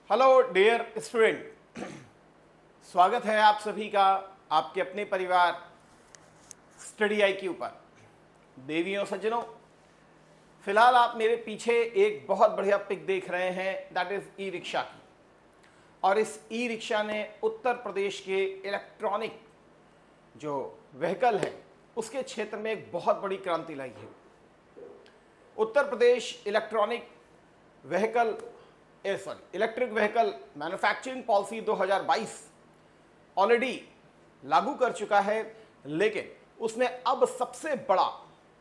Hello dear student, स्वागत है आप सभी का आपके अपने परिवार स्टडी आई के ऊपर। देवियों सज्जनों, फिलहाल आप मेरे पीछे एक बहुत बढ़िया पिक देख रहे हैं, दैट इज ई रिक्शा की। और इस ई रिक्शा ने उत्तर प्रदेश के इलेक्ट्रॉनिक जो व्हीकल है उसके क्षेत्र में एक बहुत बड़ी क्रांति लाई है। Uttar Pradesh electronic vehicle electric vehicle manufacturing policy 2022 already लागू कर चुका है, लेकिन उसमें अब सबसे बड़ा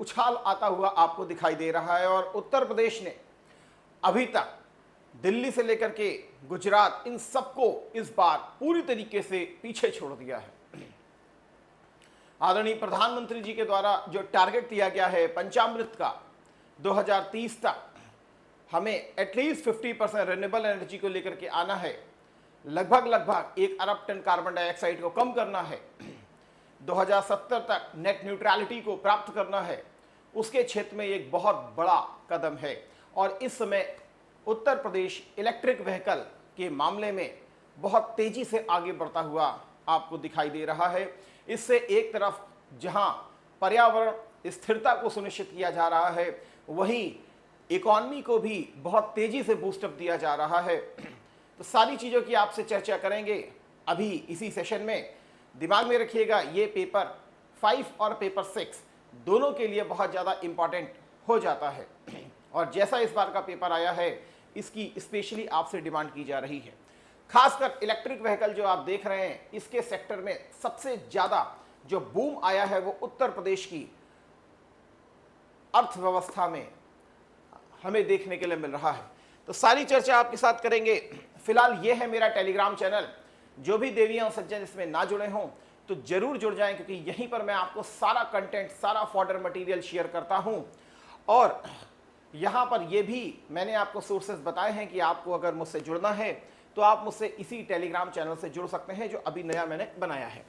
उछाल आता हुआ आपको दिखाई दे रहा है। और उत्तर प्रदेश ने अभी तक दिल्ली से लेकर के गुजरात इन सबको इस बार पूरी तरीके से पीछे छोड़ दिया है। आदरणीय प्रधानमंत्री जी के द्वारा जो टारगेट दिया गया है पंचामृत का 2030 तक हमें एटलीस्ट 50% रिन्यूएबल एनर्जी को लेकर के आना है, लगभग 1 अरब टन कार्बन डाइऑक्साइड को कम करना है, 2070 तक नेट न्यूट्रलिटी को प्राप्त करना है, उसके क्षेत्र में एक बहुत बड़ा कदम है। और इस समय उत्तर प्रदेश इलेक्ट्रिक व्हीकल के मामले में बहुत तेजी से आगे बढ़ता हुआ आपको दिखाई दे रहा है। इससे एक तरफ जहां पर्यावरण स्थिरता को सुनिश्चित किया जा रहा है, वहीं इकॉनमी को भी बहुत तेजी से बूस्टअप दिया जा रहा है। तो सारी चीज़ों की आपसे चर्चा करेंगे अभी इसी सेशन में। दिमाग में रखिएगा, ये पेपर 5 और पेपर 6 दोनों के लिए बहुत ज़्यादा इम्पॉर्टेंट हो जाता है। और जैसा इस बार का पेपर आया है, इसकी स्पेशली आपसे डिमांड की जा रही है। खासकर इलेक्ट्रिक व्हीकल जो आप देख रहे हैं, इसके सेक्टर में सबसे ज़्यादा जो बूम आया है वो उत्तर प्रदेश की अर्थव्यवस्था में हमें देखने के लिए मिल रहा है। तो सारी चर्चा आपके साथ करेंगे। फिलहाल ये है मेरा टेलीग्राम चैनल। जो भी देवियां और सज्जन इसमें ना जुड़े हों तो जरूर जुड़ जाएं, क्योंकि यहीं पर मैं आपको सारा कंटेंट, सारा फॉर्डर मटेरियल शेयर करता हूं। और यहां पर ये भी मैंने आपको सोर्सेज बताए हैं कि आपको अगर मुझसे जुड़ना है तो आप मुझसे इसी टेलीग्राम चैनल से जुड़ सकते हैं, जो अभी नया मैंने बनाया है।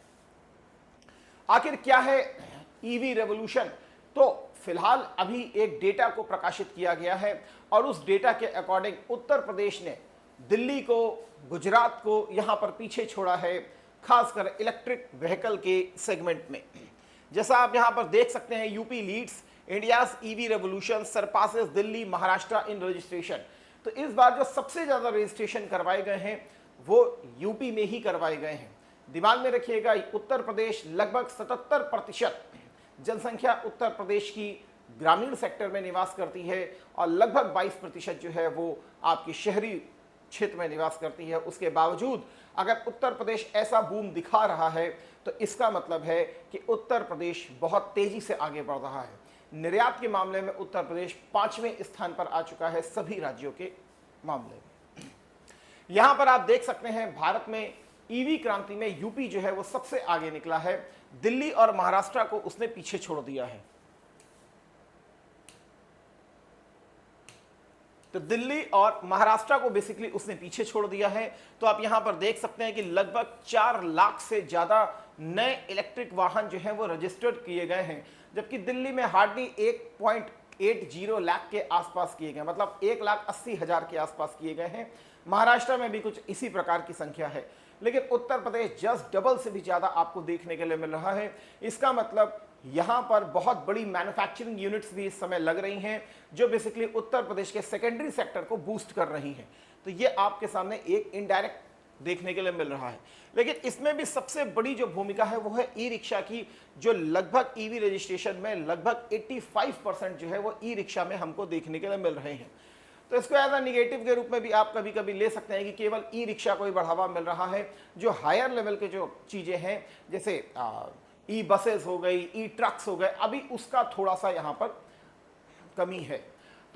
आखिर क्या है ईवी रेवोल्यूशन? तो फिलहाल अभी एक डेटा को प्रकाशित किया गया है और उस डेटा के अकॉर्डिंग उत्तर प्रदेश ने दिल्ली को, गुजरात को यहां पर पीछे छोड़ा है, खासकर इलेक्ट्रिक व्हीकल के सेगमेंट में। जैसा आप यहां पर देख सकते हैं, UP leads India's EV revolution, surpasses Delhi, Maharashtra in registration. तो इस बार जो सबसे ज्यादा रजिस्ट्रेशन करवाए गए हैं वो यूपी में ही करवाए गए हैं। दिमाग में रखिएगा, उत्तर प्रदेश लगभग 77% जनसंख्या उत्तर प्रदेश की ग्रामीण सेक्टर में निवास करती है और लगभग 22% जो है वो आपकी शहरी क्षेत्र में निवास करती है। उसके बावजूद अगर उत्तर प्रदेश ऐसा बूम दिखा रहा है तो इसका मतलब है कि उत्तर प्रदेश बहुत तेजी से आगे बढ़ रहा है। निर्यात के मामले में उत्तर प्रदेश 5वें स्थान पर आ चुका है सभी राज्यों के मामले में। यहां पर आप देख सकते हैं, भारत में ईवी क्रांति में यूपी जो है वो सबसे आगे निकला है। दिल्ली और महाराष्ट्र को उसने पीछे छोड़ दिया है। तो दिल्ली और महाराष्ट्र को बेसिकली उसने पीछे छोड़ दिया है। तो आप यहां पर देख सकते हैं कि लगभग 4 लाख से ज्यादा नए इलेक्ट्रिक वाहन जो हैं वो रजिस्टर्ड किए गए हैं, जबकि दिल्ली में हार्डली 1.80 लाख के आसपास किए गए, मतलब 1,80,000 के आसपास किए गए हैं। महाराष्ट्र में भी कुछ इसी प्रकार की संख्या है, लेकिन उत्तर प्रदेश जस्ट डबल से भी ज्यादा आपको देखने के लिए मिल रहा है। इसका मतलब यहां पर बहुत बड़ी मैन्युफैक्चरिंग यूनिट्स भी इस समय लग रही हैं, जो बेसिकली उत्तर प्रदेश के सेकेंडरी सेक्टर को बूस्ट कर रही हैं। तो ये आपके सामने एक इनडायरेक्ट देखने के लिए मिल रहा है। लेकिन इसमें भी सबसे बड़ी जो भूमिका है वो है ई रिक्शा की, जो लगभग ईवी रजिस्ट्रेशन में लगभग 85% जो है वो ई रिक्शा में हमको देखने के लिए मिल रहे हैं। तो इसको एज अ निगेटिव के रूप में भी आप कभी कभी ले सकते हैं कि केवल ई रिक्शा को ही बढ़ावा मिल रहा है। जो हायर लेवल के जो चीजें हैं, जैसे ई बसेस हो गई, ई ट्रक्स हो गए, अभी उसका थोड़ा सा यहाँ पर कमी है।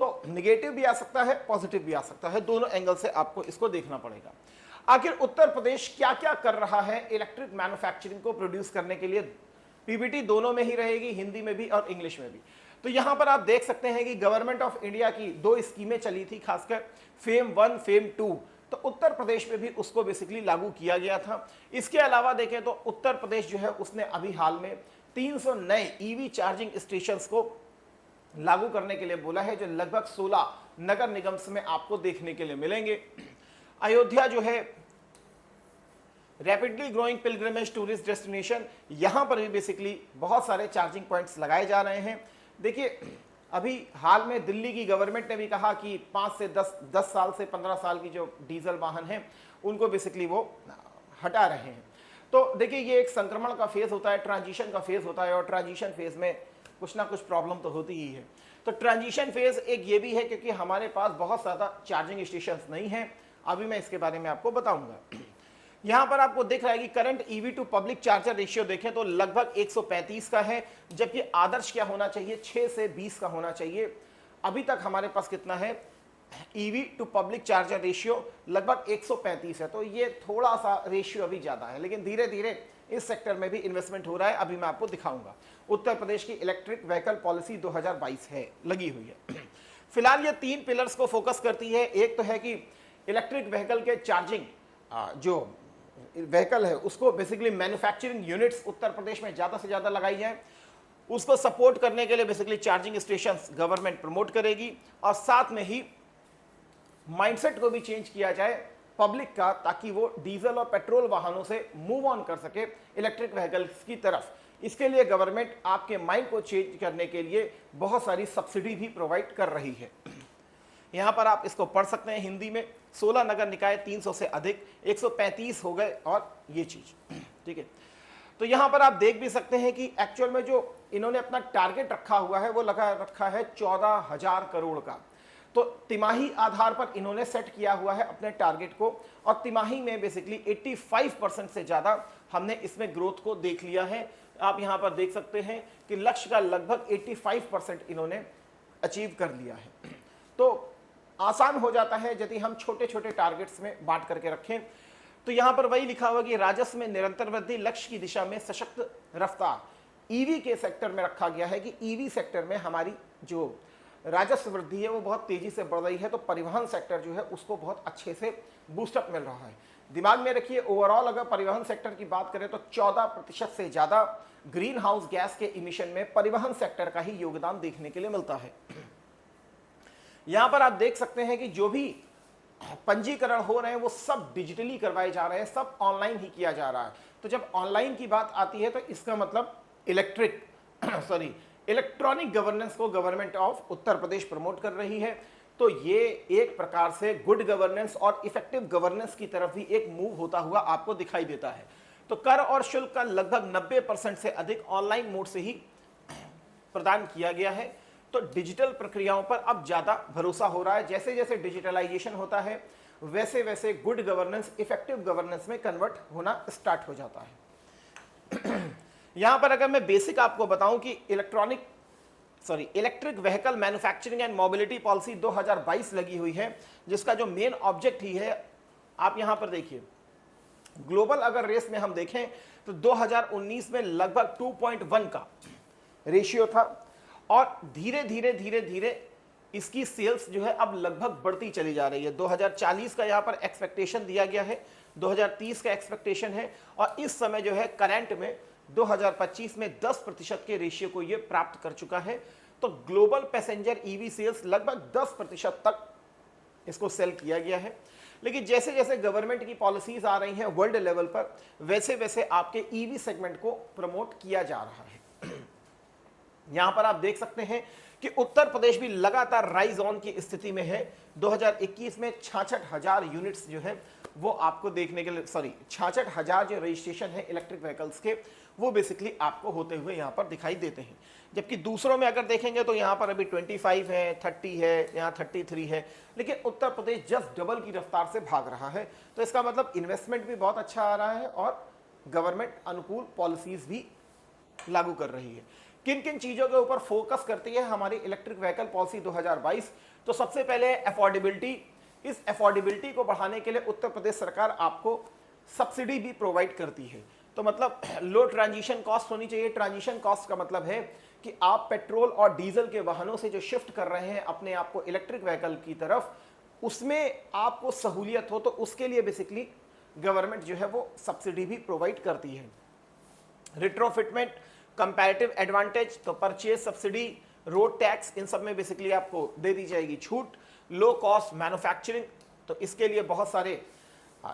तो निगेटिव भी आ सकता है, पॉजिटिव भी आ सकता है, दोनों एंगल से आपको इसको देखना पड़ेगा। आखिर उत्तर प्रदेश क्या क्या कर रहा है इलेक्ट्रिक मैन्युफैक्चरिंग को प्रोड्यूस करने के लिए? पीपीटी दोनों में ही रहेगी, हिंदी में भी और इंग्लिश में भी। तो यहां पर आप देख सकते हैं कि गवर्नमेंट ऑफ इंडिया की 2 स्कीमें चली थी, खासकर फेम 1, फेम 2। तो उत्तर प्रदेश में भी उसको बेसिकली लागू किया गया था। इसके अलावा देखें तो उत्तर प्रदेश जो है उसने अभी हाल में 300 नए ईवी चार्जिंग स्टेशंस को लागू करने के लिए बोला है, जो लगभग 16 नगर निगम में आपको देखने के लिए मिलेंगे। अयोध्या जो है rapidly growing pilgrimage tourist destination, यहां पर भी बेसिकली बहुत सारे चार्जिंग पॉइंट्स लगाए जा रहे हैं। देखिए अभी हाल में दिल्ली की गवर्नमेंट ने भी कहा कि 5 से 10 साल से 15 साल की जो डीजल वाहन हैं उनको बेसिकली वो हटा रहे हैं। तो देखिए ये एक संक्रमण का फेज होता है, ट्रांजिशन का फेज होता है, और ट्रांजिशन फेज में कुछ ना कुछ प्रॉब्लम तो होती ही है। तो ट्रांजिशन फेज एक ये भी है क्योंकि हमारे पास बहुत ज़्यादा चार्जिंग स्टेशन नहीं है। अभी मैं इसके बारे में आपको बताऊंगा। यहां पर आपको दिख रहा है कि current EV to public charger ratio देखें तो लगभग 135 का है, जबकि आदर्श क्या होना चाहिए, 6 से 20 का होना चाहिए। अभी तक हमारे पास कितना है, EV to public charger ratio लगभग 135 है। तो ये थोड़ा सा रेशियो अभी ज़्यादा है, लेकिन धीरे धीरे इस सेक्टर में भी इन्वेस्टमेंट हो रहा है। अभी मैं आपको दिखाऊंगा। उत्तर प्रदेश की इलेक्ट्रिक व्हीकल पॉलिसी 2022 है, लगी हुई है। फिलहाल ये 3 पिलर्स को फोकस करती है। एक तो है कि इलेक्ट्रिक व्हीकल के चार्जिंग जो व्हीकल है उसको basically manufacturing units Uttar Pradesh में ज़्यादा से ज़्यादा लगाई जाए। उसको सपोर्ट करने के लिए basically charging stations government promote करेगी, और साथ में ही माइंडसेट को भी चेंज किया जाए पब्लिक का, ताकि वो डीजल और पेट्रोल वाहनों से मूव ऑन कर सके इलेक्ट्रिक व्हीकल्स की तरफ। इसके लिए गवर्नमेंट आपके माइंड को चेंज करने के लिए बहुत सारी सब्सिडी भी प्रोवाइड कर रही है। यहाँ पर आप इसको पढ़ सकते हैं हिंदी में। 16 नगर निकाय 300 से अधिक, 135 हो गए, और ये चीज ठीक है। तो यहाँ पर आप देख भी सकते हैं कि एक्चुअल में जो इन्होंने अपना टारगेट रखा हुआ है वो लगा रखा है 14,000 करोड़ का। तो तिमाही आधार पर इन्होंने सेट किया हुआ है अपने टारगेट को, और तिमाही में बेसिकली 85% से ज़्यादा हमने इसमें ग्रोथ को देख लिया है। आप यहाँ पर देख सकते हैं कि लक्ष्य का लगभग 85% इन्होंने अचीव कर लिया है। तो आसान हो जाता है यदि हम छोटे छोटे टारगेट्स में बांट करके रखें। तो यहां पर वही लिखा हुआ कि राजस्व में निरंतर वृद्धि, लक्ष्य की दिशा में सशक्त रफ्तार। ईवी के सेक्टर में रखा गया है कि ईवी सेक्टर में हमारी जो राजस्व वृद्धि है वो बहुत तेजी से बढ़ रही है, तो परिवहन सेक्टर जो है उसको बहुत अच्छे से बूस्टअप मिल रहा है। दिमाग में रखिए, ओवरऑल अगर परिवहन सेक्टर की बात करें तो 14% से ज्यादा ग्रीन हाउस गैस के इमिशन में परिवहन सेक्टर का ही योगदान देखने के लिए मिलता है। यहां पर आप देख सकते हैं कि जो भी पंजीकरण हो रहे हैं वो सब डिजिटली करवाए जा रहे हैं, सब ऑनलाइन ही किया जा रहा है। तो जब ऑनलाइन की बात आती है तो इसका मतलब इलेक्ट्रॉनिक गवर्नेंस को government of Uttar Pradesh promote कर रही है। तो ये एक प्रकार से गुड गवर्नेंस और इफेक्टिव गवर्नेंस की तरफ भी एक मूव होता हुआ आपको दिखाई देता है। तो कर और शुल्क का लगभग 90% से अधिक ऑनलाइन मोड से ही प्रदान किया गया है। तो डिजिटल प्रक्रियाओं पर अब ज्यादा भरोसा हो रहा है। जैसे जैसे डिजिटलाइजेशन होता है वैसे वैसे गुड गवर्नेंस इफेक्टिव गवर्नेंस में कन्वर्ट होना स्टार्ट हो जाता है। यहां पर अगर मैं बेसिक आपको बताऊं कि electric vehicle manufacturing and mobility policy 2022 लगी हुई है, जिसका जो मेन ऑब्जेक्ट ही है, आप यहां पर देखिए ग्लोबल अगर रेस में हम देखें तो 2019 में लगभग 2.1 का रेशियो था, और धीरे धीरे धीरे धीरे इसकी सेल्स जो है अब लगभग बढ़ती चली जा रही है। 2040 का यहाँ पर एक्सपेक्टेशन दिया गया है, 2030 का एक्सपेक्टेशन है, और इस समय जो है करंट में 2025 में 10% के रेशियो को ये प्राप्त कर चुका है। तो ग्लोबल पैसेंजर ईवी सेल्स लगभग 10% तक इसको सेल किया गया है। लेकिन जैसे जैसे गवर्नमेंट की पॉलिसीज आ रही हैं वर्ल्ड लेवल पर, वैसे वैसे आपके ईवी सेगमेंट को प्रमोट किया जा रहा है। यहां पर आप देख सकते हैं कि उत्तर प्रदेश भी लगातार राइज ऑन की स्थिति में है। 2021 में 66,000 यूनिट्स जो है वो आपको देखने के लिए 66,000 जो रजिस्ट्रेशन है इलेक्ट्रिक व्हीकल्स के, वो बेसिकली आपको होते हुए यहाँ पर दिखाई देते हैं। जबकि दूसरों में अगर देखेंगे तो यहाँ पर अभी 25 है, 30 है, यहाँ 33 है, लेकिन उत्तर प्रदेश जस्ट डबल की रफ्तार से भाग रहा है। तो इसका मतलब इन्वेस्टमेंट भी बहुत अच्छा आ रहा है और गवर्नमेंट अनुकूल पॉलिसीज भी लागू कर रही है। किन किन चीजों के ऊपर फोकस करती है हमारी इलेक्ट्रिक व्हीकल पॉलिसी 2022? तो सबसे पहले अफोर्डेबिलिटी। इस अफोर्डेबिलिटी को बढ़ाने के लिए उत्तर प्रदेश सरकार आपको सब्सिडी भी प्रोवाइड करती है। तो मतलब लो ट्रांजिशन कॉस्ट होनी चाहिए। ट्रांजिशन कॉस्ट का मतलब है कि आप पेट्रोल और डीजल के वाहनों से जो शिफ्ट कर रहे हैं अपने आप को इलेक्ट्रिक व्हीकल की तरफ, उसमें आपको सहूलियत हो, तो उसके लिए बेसिकली गवर्नमेंट जो है वो सब्सिडी भी प्रोवाइड करती है। रिट्रोफिटमेंट, कंपैरेटिव एडवांटेज, तो परचेज सब्सिडी, रोड टैक्स, इन सब में बेसिकली आपको दे दी जाएगी छूट। लो कॉस्ट मैन्युफैक्चरिंग, तो इसके लिए बहुत सारे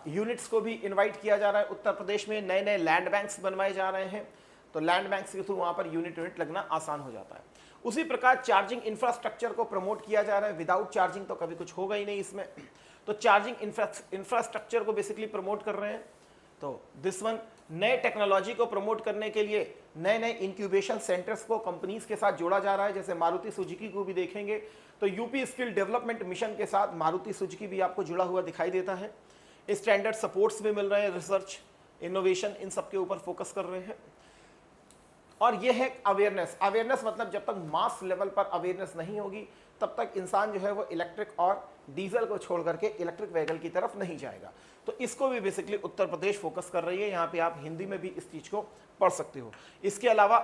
यूनिट्स को भी इनवाइट किया जा रहा है। उत्तर प्रदेश में नए नए लैंड बैंक्स बनवाए जा रहे हैं, तो लैंड बैंक्स के थ्रू वहाँ पर यूनिट लगना आसान हो जाता है। उसी प्रकार चार्जिंग इंफ्रास्ट्रक्चर को प्रमोट किया जा रहा है। विदाउट चार्जिंग तो कभी कुछ होगा ही नहीं इसमें, तो चार्जिंग इंफ्रास्ट्रक्चर को बेसिकली प्रमोट कर रहे हैं। तो दिस वन नए टेक्नोलॉजी को प्रमोट करने के लिए नए नए इंक्यूबेशन सेंटर्स को कंपनीज के साथ जोड़ा जा रहा है। जैसे मारुति सुजुकी को भी देखेंगे तो यूपी स्किल डेवलपमेंट मिशन के साथ मारुति सुजुकी भी आपको जुड़ा हुआ दिखाई देता है। स्टैंडर्ड सपोर्ट्स भी मिल रहे हैं, रिसर्च इनोवेशन इन सब के ऊपर फोकस कर रहे हैं। और ये है अवेयरनेस। अवेयरनेस मतलब जब तक मास लेवल पर अवेयरनेस नहीं होगी तब तक इंसान जो है वो इलेक्ट्रिक और डीजल को छोड़ करके इलेक्ट्रिक व्हीकल की तरफ नहीं जाएगा। तो इसको भी बेसिकली उत्तर प्रदेश फोकस कर रही है। यहाँ पे आप हिंदी में भी इस चीज़ को पढ़ सकते हो। इसके अलावा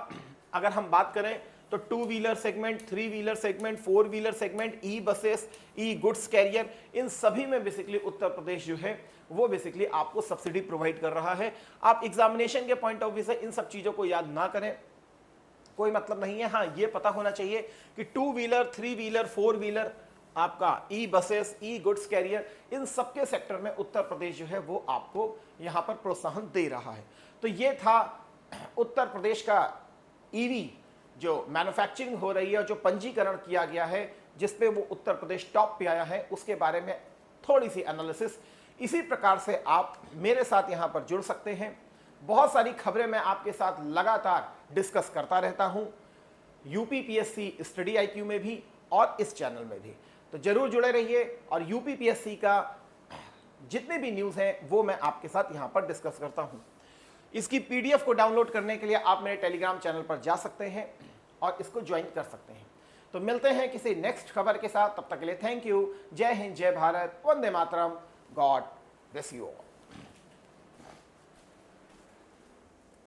अगर हम बात करें तो 2 wheeler segment, 3 wheeler segment, 4 wheeler segment, E buses, E goods carrier, इन सभी में बेसिकली उत्तर प्रदेश जो है वो बेसिकली आपको सब्सिडी प्रोवाइड कर रहा है। आप एग्जामिनेशन के पॉइंट ऑफ व्यू से इन सब चीज़ों को याद ना करें, कोई मतलब नहीं है। हाँ, ये पता होना चाहिए कि 2 व्हीलर, 3 व्हीलर, 4 व्हीलर, आपका ई बसेस, ई गुड्स कैरियर, इन सबके सेक्टर में उत्तर प्रदेश जो है वो आपको यहाँ पर प्रोत्साहन दे रहा है। तो ये था उत्तर प्रदेश का ईवी जो मैन्युफैक्चरिंग हो रही है और जो पंजीकरण किया गया है, जिसपे वो उत्तर प्रदेश टॉप पे आया है, उसके बारे में थोड़ी सी एनालिसिस। इसी प्रकार से आप मेरे साथ यहाँ पर जुड़ सकते हैं। बहुत सारी खबरें मैं आपके साथ लगातार डिस्कस करता रहता हूँ, यूपीपीएससी स्टडी आईक्यू में भी और इस चैनल में भी। तो जरूर जुड़े रहिए और यूपीपीएससी का जितने भी न्यूज़ हैं वो मैं आपके साथ यहाँ पर डिस्कस करता हूँ। इसकी पीडीएफ को डाउनलोड करने के लिए आप मेरे टेलीग्राम चैनल पर जा सकते हैं और इसको ज्वाइन कर सकते हैं। तो मिलते हैं किसी नेक्स्ट खबर के साथ, तब तक के लिए थैंक यू। जय हिंद, जय Bharat, Vande Mataram, God bless you all.